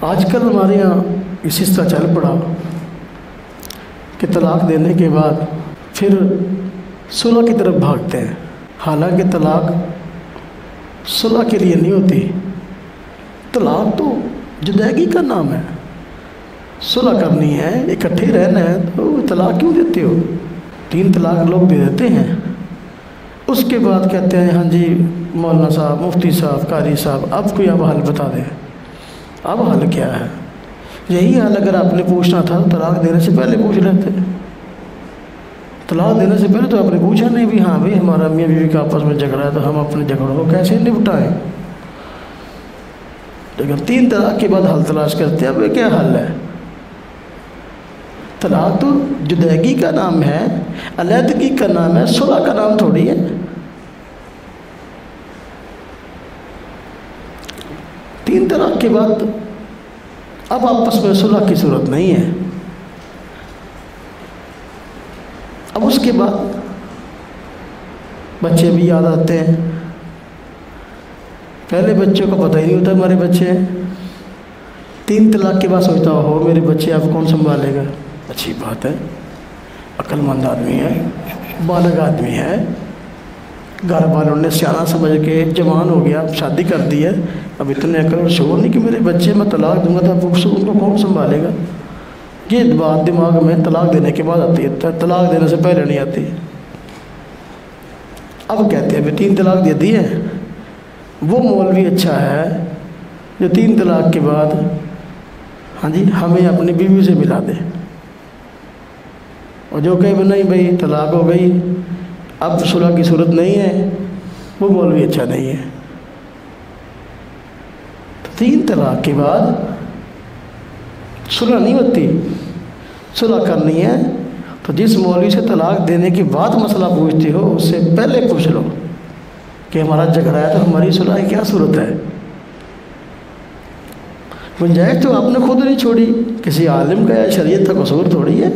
آج کل ہمارے یہاں اس طرح چل پڑا کہ طلاق دینے کے بعد پھر صلح کی طرف بھاگتے ہیں، حالانکہ طلاق صلح کے لیے نہیں ہوتی۔ طلاق تو جدائی کا نام ہے، صلح کرنی ہے، اکٹھے رہنا ہے، تو طلاق کیوں دیتے ہو؟ 3 طلاق لوگ دے دیتے ہیں، اس کے بعد کہتے ہیں ہاں جی مولانا صاحب، مفتی صاحب، قاری صاحب اب کوئی اب حل بتا دیں۔ اب حل کیا ہے؟ یہی حل اگر آپ نے پوچھنا تھا تو طلاق دینے سے پہلے پوچھ لیتے۔ طلاق دینے سے پہلے تو آپ نے پوچھا نہیں بھی ہاں بھائی ہمارا میاں بیوی کا آپس میں جھگڑا ہے تو ہم اپنے جھگڑوں کو کیسے نپٹائیں۔ لیکن 3 طلاق کے بعد حل تلاش کرتے ہیں، اب یہ کیا حل ہے؟ طلاق تو جدائی کا نام ہے، علیحدگی کا نام ہے، صلح کا نام تھوڑی ہے۔ 3 طلاق کے بعد اب آپس میں صلح کی صورت نہیں ہے۔ اب اس کے بعد بچے بھی یاد آتے ہیں، پہلے بچوں کو پتہ ہی نہیں ہوتا ہمارے بچے ہیں، 3 طلاق کے بعد سوچتا ہو میرے بچے اب کون سنبھالے گا۔ اچھی بات ہے، عقل مند آدمی ہے، بالغ آدمی ہے، گھر والوں نے سیاح سمجھ کے جوان ہو گیا، شادی کر دی ہے، اب اتنے عقل اور شعور نہیں کہ میرے بچے میں طلاق دوں گا تو ان کو کون سنبھالے گا۔ یہ بات دماغ میں طلاق دینے کے بعد آتی ہے، طلاق دینے سے پہلے نہیں آتی۔ اب کہتے ہیں 3 طلاق دے دی ہے، وہ مولوی اچھا ہے جو 3 طلاق کے بعد ہاں جی ہمیں اپنی بیوی سے ملا دے، اور جو کہ نہیں بھائی طلاق ہو گئی اب صلح کی صورت نہیں ہے، وہ مولوی اچھا نہیں ہے۔ 3 طلاق کے بعد صلح نہیں ہوتی، صلح کرنی ہے تو جس مولوی سے طلاق دینے کے بعد مسئلہ پوچھتے ہو اس سے پہلے پوچھ لو کہ ہمارا جھگڑا ہے تو ہماری صلح کی کیا صورت ہے۔ گنجائش تو آپ نے خود نہیں چھوڑی، کسی عالم کا یا شریعت کا قصور تھوڑی ہے۔